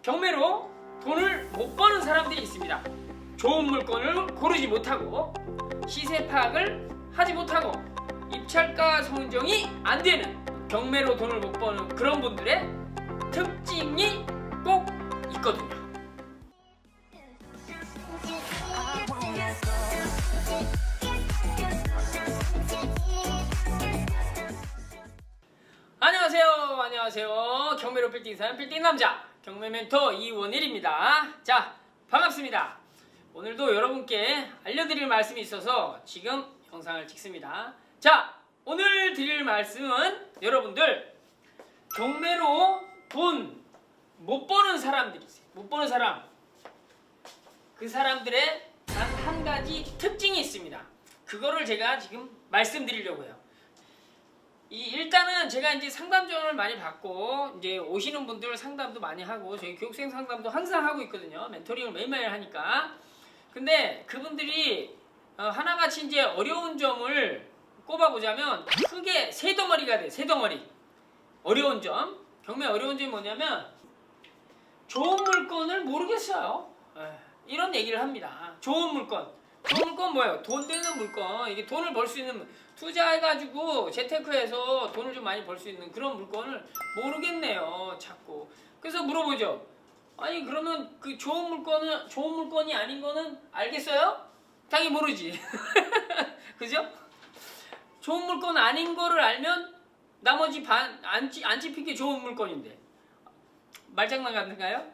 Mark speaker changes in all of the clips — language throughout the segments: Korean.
Speaker 1: 경매로 돈을 못 버는 사람들이 있습니다. 좋은 물건을 고르지 못하고 시세 파악을 하지 못하고 입찰가 선정이 안 되는 경매로 돈을 못 버는 그런 분들의 특징이 꼭 있거든요. 안녕하세요. 경매로 빌딩 사는 빌딩 남자 경매 멘토 이원일입니다. 자, 반갑습니다. 오늘도 여러분께 알려드릴 말씀이 있어서 지금 영상을 찍습니다. 자, 오늘 드릴 말씀은 여러분들 경매로 돈 못 버는 사람들이 있어요. 못 버는 사람, 그 사람들의 단 한 가지 특징이 있습니다. 그거를 제가 지금 말씀드리려고 해요. 일단은 제가 이제 상담 지원을 많이 받고 이제 오시는 분들 상담도 많이 하고 저희 교육생 상담도 항상 하고 있거든요. 멘토링을 매일매일 하니까. 근데 그분들이 하나같이 이제 어려운 점을 꼽아보자면 크게 세 덩어리가 돼요. 세 덩어리. 어려운 점. 경매 어려운 점이 뭐냐면 좋은 물건을 모르겠어요. 이런 얘기를 합니다. 좋은 물건. 좋은 물건 뭐예요? 돈 되는 물건. 이게 돈을 벌 수 있는, 투자해가지고 재테크해서 돈을 좀 많이 벌 수 있는 그런 물건을 모르겠네요. 자꾸. 그래서 물어보죠. 아니 그러면 그 좋은 물건이 아닌 거는 알겠어요? 당연히 모르지. 그죠? 좋은 물건 아닌 거를 알면 나머지 안 찝힌 게 좋은 물건인데. 말장난 같은가요?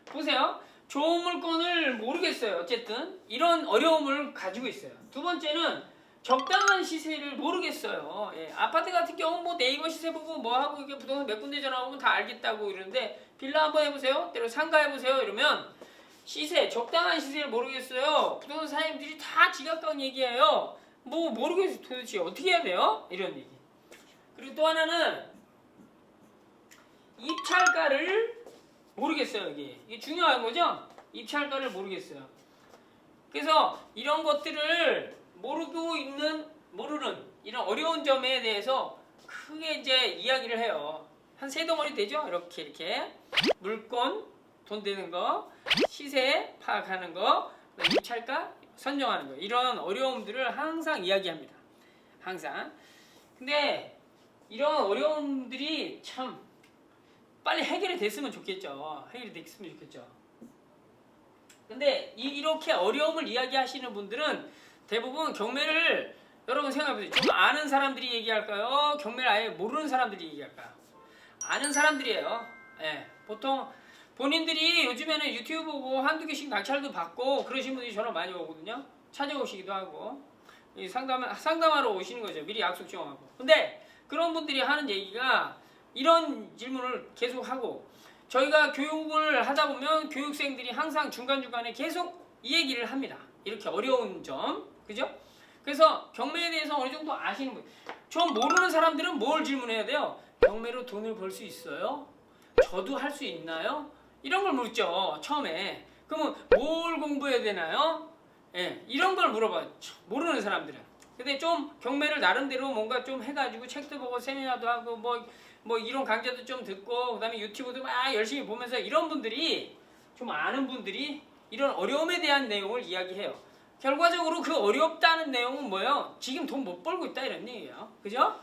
Speaker 1: 보세요. 좋은 물건을 모르겠어요. 어쨌든 이런 어려움을 가지고 있어요. 두 번째는 적당한 시세를 모르겠어요. 아파트 같은 경우는 뭐 네이버 시세 보고 뭐 하고 이게 부동산 몇 군데 전화 오면 다 알겠다고 이러는데 빌라 한번 해보세요. 때로 상가 해보세요. 이러면 시세, 적당한 시세를 모르겠어요. 부동산 사장님들이 다 지각강 얘기해요. 뭐 모르겠어요. 도대체 어떻게 해야 돼요? 이런 얘기. 그리고 또 하나는 입찰가를 모르겠어요. 이게 중요한 거죠. 입찰가를 모르겠어요. 그래서 이런 것들을 모르는 이런 어려운 점에 대해서 크게 이제 이야기를 해요. 한 세 덩어리 되죠. 이렇게 물건, 돈 되는 거, 시세 파악하는 거, 입찰가 선정하는 거, 이런 어려움들을 항상 이야기합니다. 항상. 근데 이런 어려움들이 참 빨리 해결이 됐으면 좋겠죠. 근데 이렇게 어려움을 이야기하시는 분들은 대부분 경매를, 여러분 생각해보세요. 좀 아는 사람들이 얘기할까요? 경매를 아예 모르는 사람들이 얘기할까요? 아는 사람들이에요. 보통 본인들이 요즘에는 유튜브 보고 한두 개씩 낙찰도 받고 그러신 분들이 전화 많이 오거든요. 찾아오시기도 하고 상담하러 오시는 거죠. 미리 약속 정하고. 근데 그런 분들이 하는 얘기가 이런 질문을 계속 하고, 저희가 교육을 하다 보면 교육생들이 항상 중간중간에 계속 이 얘기를 합니다. 이렇게 어려운 점, 그죠? 그래서 경매에 대해서 어느 정도 아시는 분, 좀 모르는 사람들은 뭘 질문해야 돼요? 경매로 돈을 벌 수 있어요? 저도 할 수 있나요? 이런 걸 묻죠, 처음에. 그러면 뭘 공부해야 되나요? 이런 걸 물어봐요, 모르는 사람들은. 근데 좀 경매를 나름대로 뭔가 좀 해가지고 책도 보고 세미나도 하고 뭐 이론 강좌도 좀 듣고 그다음에 유튜브도 막 열심히 보면서 이런 분들이, 좀 아는 분들이 이런 어려움에 대한 내용을 이야기해요. 결과적으로 그 어렵다는 내용은 뭐예요? 지금 돈 못 벌고 있다 이런 얘기예요. 그죠?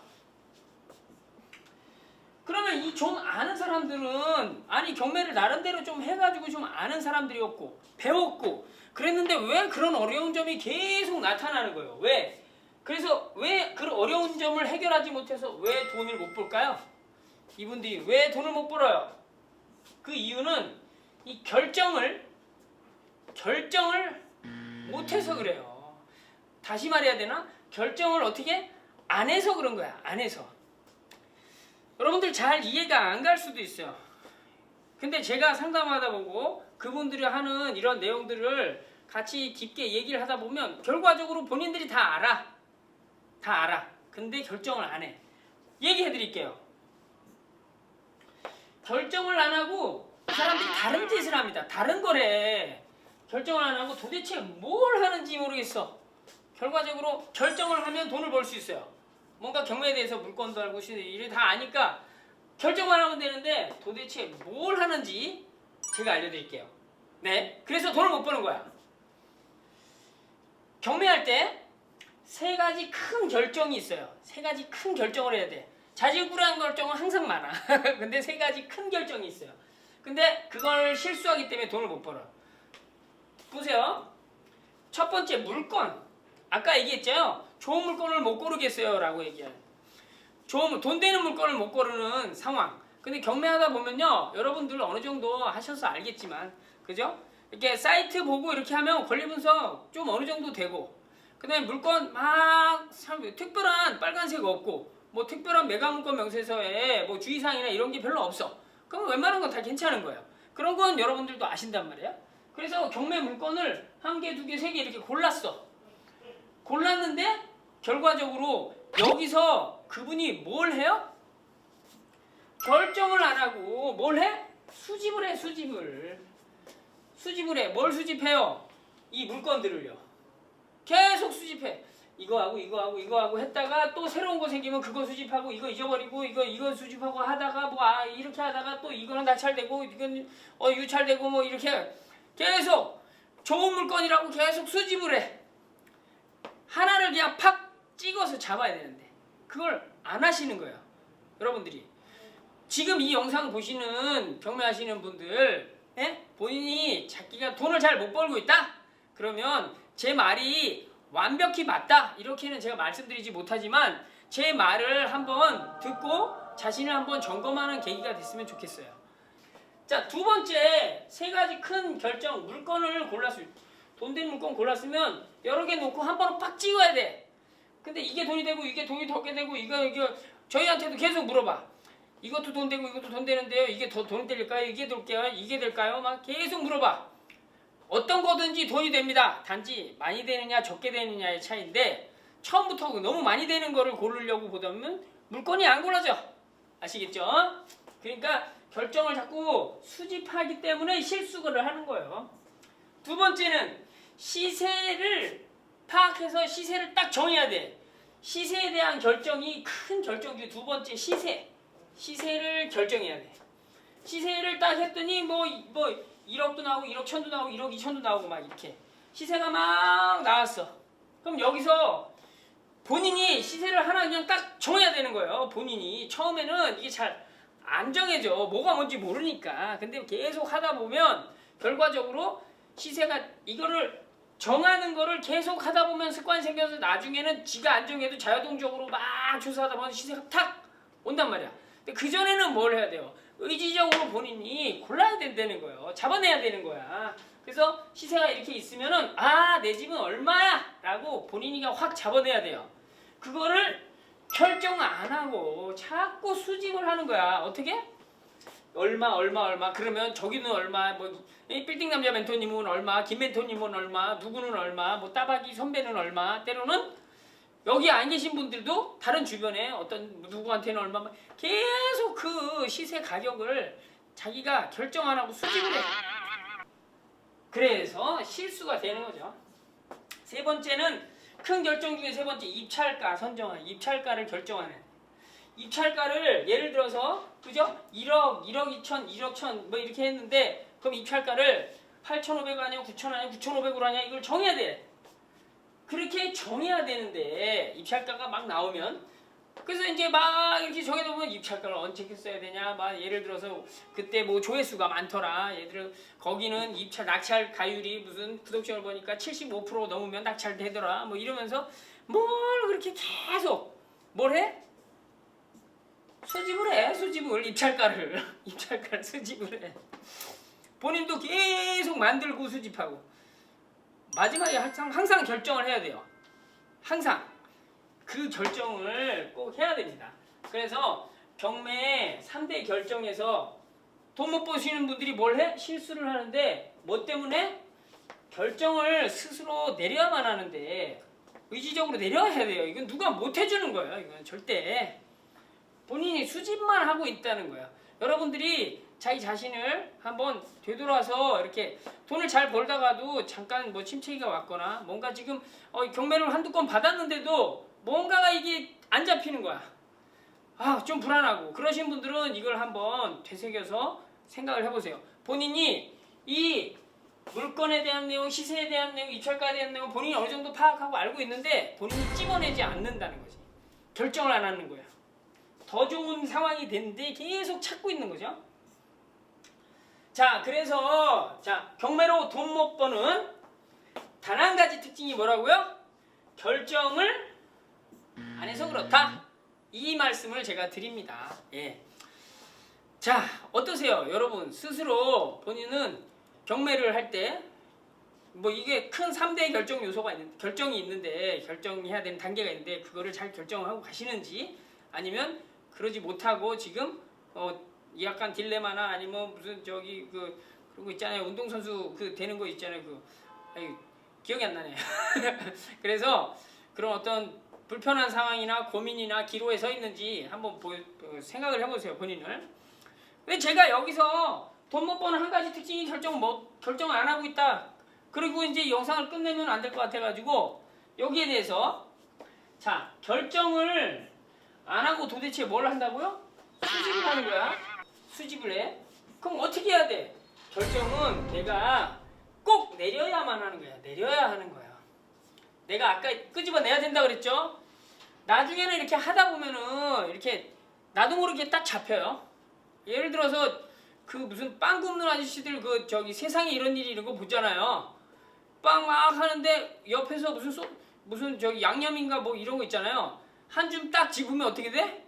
Speaker 1: 그러면 이 좀 아는 사람들은, 아니 경매를 나름대로 좀 해가지고 좀 아는 사람들이었고 배웠고 그랬는데 왜 그런 어려운 점이 계속 나타나는 거예요? 왜? 그래서 왜 그 어려운 점을 해결하지 못해서 왜 돈을 못 벌까요? 이분들이 왜 돈을 못 벌어요? 그 이유는 이 결정을 못해서 그래요. 다시 말해야 되나? 결정을 어떻게 안 해서 그런 거야. 안 해서. 여러분들 잘 이해가 안 갈 수도 있어요. 근데 제가 상담하다 보고 그분들이 하는 이런 내용들을 같이 깊게 얘기를 하다 보면 결과적으로 본인들이 다 알아. 근데 결정을 안 해. 얘기해 드릴게요. 결정을 안 하고 그 사람들이 다른 짓을 합니다. 다른 거래. 결정을 안 하고 도대체 뭘 하는지 모르겠어. 결과적으로 결정을 하면 돈을 벌 수 있어요. 뭔가 경매에 대해서 물건도 알고 이래 다 아니까 결정만 하면 되는데 도대체 뭘 하는지 제가 알려드릴게요. 네, 그래서 돈을 못 버는 거야. 경매할 때 세 가지 큰 결정이 있어요. 세 가지 큰 결정을 해야 돼. 자질구레한 결정은 항상 많아. 근데 세 가지 큰 결정이 있어요. 근데 그걸 실수하기 때문에 돈을 못 벌어. 보세요. 첫 번째, 물건. 아까 얘기했죠? 좋은 물건을 못 고르겠어요 라고 얘기해요. 돈 되는 물건을 못 고르는 상황. 근데 경매하다 보면요, 여러분들 어느 정도 하셔서 알겠지만, 그죠? 이렇게 사이트 보고 이렇게 하면 권리 분석 좀 어느 정도 되고, 그 다음에 물건 막 특별한 빨간색 없고, 뭐 특별한 매각 물건 명세서에 뭐 주의사항이나 이런 게 별로 없어. 그럼 웬만한 건 다 괜찮은 거예요. 그런 건 여러분들도 아신단 말이에요. 그래서 경매 물건을 한 개, 두 개, 세 개 이렇게 골랐어. 골랐는데 결과적으로 여기서 그분이 뭘 해요? 결정을 안 하고 뭘 해? 수집을 해, 수집을. 수집을 해. 뭘 수집해요? 이 물건들을요. 계속 수집해. 이거하고 이거하고 이거하고 했다가 또 새로운 거 생기면 그거 수집하고 이거 잊어버리고 이거 수집하고 하다가 뭐 이렇게 하다가 또 이거는 낙찰되고 이건 유찰되고 뭐 이렇게 계속 좋은 물건이라고 계속 수집을 해. 하나를 그냥 팍 찍어서 잡아야 되는데 그걸 안 하시는 거예요. 여러분들이 지금 이 영상 보시는 경매하시는 분들, 본인이 자기가 돈을 잘 못 벌고 있다? 그러면 제 말이 완벽히 맞다 이렇게는 제가 말씀드리지 못하지만 제 말을 한번 듣고 자신을 한번 점검하는 계기가 됐으면 좋겠어요. 자, 두 번째, 세 가지 큰 결정. 물건을 골랐어요. 돈 되는 물건 골랐으면 여러 개 놓고 한 번은 팍 찍어야 돼. 근데 이게 돈이 되고 이게 돈이 더 게 되고 이거 저희한테도 계속 물어봐. 이것도 돈 되고 이것도 돈 되는데요. 이게 더 돈 될까요? 이게 될까요? 이게 될까요? 막 계속 물어봐. 어떤 거든지 돈이 됩니다. 단지 많이 되느냐 적게 되느냐의 차이인데 처음부터 너무 많이 되는 거를 고르려고 보다면 물건이 안 골라져. 아시겠죠? 그러니까 결정을 자꾸 수집하기 때문에 실수를 하는 거예요. 두 번째는 시세를 파악해서 시세를 딱 정해야 돼. 시세에 대한 결정이 큰 결정 중 두 번째, 시세를 결정해야 돼. 시세를 딱 했더니 뭐 1억도 나오고 1억 1천도 나오고 1억 2천도 나오고 막 이렇게 시세가 막 나왔어. 그럼 여기서 본인이 시세를 하나 그냥 딱 정해야 되는 거예요. 본인이 처음에는 이게 잘 안 정해져. 뭐가 뭔지 모르니까. 근데 계속 하다 보면 결과적으로 시세가 이거를 정하는 거를 계속 하다 보면 습관이 생겨서 나중에는 지가 안 정해도 자유동적으로 막 조사하다 보면 시세가 탁 온단 말이야. 근데 그전에는 뭘 해야 돼요? 의지적으로 본인이 골라야 된다는 거예요. 잡아내야 되는 거야. 그래서 시세가 이렇게 있으면은 내 집은 얼마야? 라고 본인이가 확 잡아내야 돼요. 그거를 결정 안 하고 자꾸 수집을 하는 거야. 어떻게? 얼마 그러면 저기는 얼마 빌딩 남자 멘토님은 얼마, 김 멘토님은 얼마, 누구는 얼마, 뭐 따박이 선배는 얼마, 때로는 여기 안 계신 분들도 다른 주변에 어떤 누구한테는 얼마 계속 그 시세 가격을 자기가 결정 안 하고 수집을 해. 그래서 실수가 되는 거죠. 세 번째는 큰 결정 중에 세 번째, 입찰가 선정하는. 입찰가를 결정하는. 입찰가를 예를 들어서 그죠? 1억 2천, 1억 1천 뭐 이렇게 했는데 그럼 입찰가를 8,500 하냐, 9,000 하냐, 9,500으로 하냐 이걸 정해야 돼. 그렇게 정해야 되는데 입찰가가 막 나오면 그래서 이제 막 이렇게 정해다 보면 입찰가를 언제 써야 되냐 막 예를 들어서 그때 뭐 조회수가 많더라. 예를 들어 거기는 낙찰 가율이 무슨 구독자를 보니까 75% 넘으면 낙찰되더라. 뭐 이러면서 뭘 그렇게 계속 뭘 해? 수집을 해. 입찰가를 수집을 해. 본인도 계속 만들고 수집하고 마지막에 항상 결정을 해야 돼요. 항상 그 결정을 꼭 해야 됩니다. 그래서 경매 3대 결정에서 돈 못 버시는 분들이 뭘 해? 실수를 하는데 뭐 때문에? 결정을 스스로 내려야만 하는데 의지적으로 내려야 돼요. 이건 누가 못 해주는 거예요. 이건 절대 본인이 수집만 하고 있다는 거예요. 여러분들이 자기 자신을 한번 되돌아서 이렇게 돈을 잘 벌다가도 잠깐 뭐 침체기가 왔거나 뭔가 지금 경매를 한두 건 받았는데도 뭔가가 이게 안 잡히는 거야. 좀 불안하고 그러신 분들은 이걸 한번 되새겨서 생각을 해보세요. 본인이 이 물건에 대한 내용, 시세에 대한 내용, 입찰가에 대한 내용 본인이 어느 정도 파악하고 알고 있는데 본인이 찝어내지 않는다는 거지. 결정을 안 하는 거야. 더 좋은 상황이 됐는데 계속 찾고 있는 거죠. 자, 그래서 경매로 돈 못 버는 단 한 가지 특징이 뭐라고요? 결정을 안 해서 그렇다. 이 말씀을 제가 드립니다. 예. 자, 어떠세요? 여러분 스스로 본인은 경매를 할 때 뭐 이게 큰 3대 결정 요소가 결정이 있는데 결정해야 되는 단계가 있는데 그거를 잘 결정하고 가시는지 아니면 그러지 못하고 지금 약간 딜레마나 아니면 무슨 그런 거 있잖아요. 운동선수 되는 거 있잖아요. 기억이 안 나네. 그래서 그런 어떤 불편한 상황이나 고민이나 기로에 서 있는지 한번 생각을 해보세요. 본인을. 근데 제가 여기서 돈 못 버는 한 가지 특징이 결정을 안 하고 있다. 그리고 이제 영상을 끝내면 안 될 것 같아가지고 여기에 대해서 결정을 안 하고 도대체 뭘 한다고요? 수집을 하는 거야. 수집을 해. 그럼 어떻게 해야 돼? 결정은 내가 꼭 내려야만 하는 거야. 내려야 하는 거야. 내가 아까 끄집어내야 된다 그랬죠? 나중에는 이렇게 하다 보면은 이렇게 나도 모르게 딱 잡혀요. 예를 들어서 무슨 빵 굽는 아저씨들 세상에 이런 일이 이런 거 보잖아요. 빵 막 하는데 옆에서 무슨 양념인가 뭐 이런 거 있잖아요. 한 줌 딱 집으면 어떻게 돼?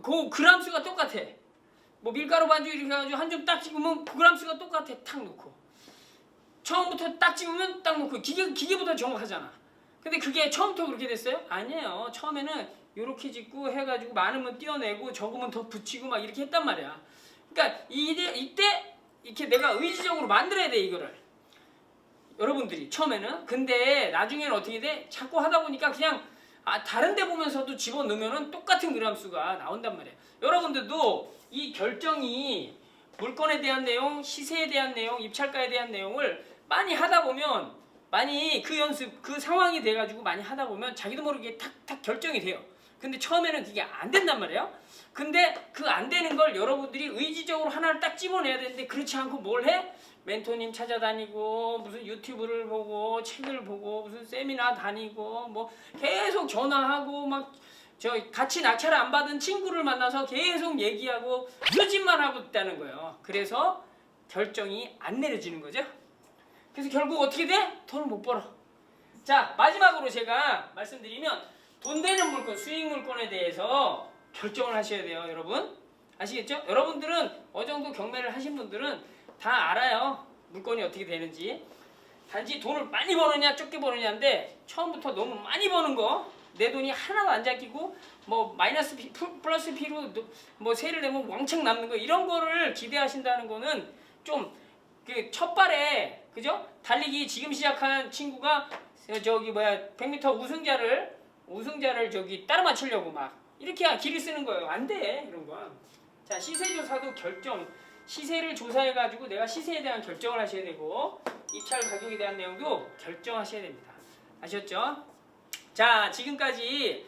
Speaker 1: 그 그람 수가 똑같아. 뭐 밀가루 반죽 이렇게 해가지고 한 줌 딱 집으면 그 그람 수가 똑같아. 탁 놓고. 처음부터 딱 집으면 딱 놓고. 기계보다 정확하잖아. 근데 그게 처음부터 그렇게 됐어요? 아니에요. 처음에는 요렇게 짓고 해가지고 많으면 띄어내고 적으면 더 붙이고 막 이렇게 했단 말이야. 그러니까 이때 이렇게 내가 의지적으로 만들어야 돼 이거를. 여러분들이 처음에는. 근데 나중에는 어떻게 돼? 자꾸 하다 보니까 그냥 다른 데 보면서도 집어넣으면 똑같은 그람수가 나온단 말이에요. 여러분들도 이 결정이 물건에 대한 내용, 시세에 대한 내용, 입찰가에 대한 내용을 많이 하다 보면 많이 그 상황이 돼가지고 많이 하다 보면 자기도 모르게 탁탁 결정이 돼요. 근데 처음에는 그게 안 된단 말이에요. 근데 그 안 되는 걸 여러분들이 의지적으로 하나를 딱 집어내야 되는데 그렇지 않고 뭘 해? 멘토님 찾아다니고 무슨 유튜브를 보고 책을 보고 무슨 세미나 다니고 뭐 계속 전화하고 막 같이 낙찰을 안 받은 친구를 만나서 계속 얘기하고 수집만 하고 있다는 거예요. 그래서 결정이 안 내려지는 거죠. 그래서 결국 어떻게 돼? 돈을 못 벌어. 자, 마지막으로 제가 말씀드리면 돈 되는 물건, 수익 물건에 대해서 결정을 하셔야 돼요, 여러분. 아시겠죠? 여러분들은 어느 정도 경매를 하신 분들은 다 알아요. 물건이 어떻게 되는지. 단지 돈을 많이 버느냐 적게 버느냐인데 처음부터 너무 많이 버는 거, 내 돈이 하나도 안 잡히고 뭐 마이너스 피, 플러스 피로 뭐 세를 내면 왕창 남는 거 이런 거를 기대하신다는 거는 좀 첫발에 그죠? 달리기 지금 시작한 친구가 100m 우승자를 따라 맞추려고 막 이렇게 길을 쓰는 거예요. 안 돼, 이런 거. 자, 시세조사도 시세를 조사해가지고 내가 시세에 대한 결정을 하셔야 되고 입찰 가격에 대한 내용도 결정하셔야 됩니다. 아셨죠? 자, 지금까지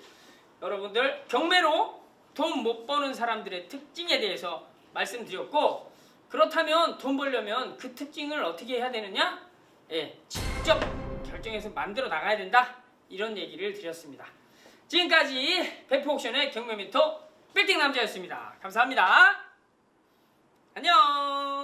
Speaker 1: 여러분들 경매로 돈 못 버는 사람들의 특징에 대해서 말씀드렸고 그렇다면 돈 벌려면 그 특징을 어떻게 해야 되느냐? 직접 결정해서 만들어 나가야 된다. 이런 얘기를 드렸습니다. 지금까지 베프옥션의 경매 멘토 빌딩 남자였습니다. 감사합니다. 안녕.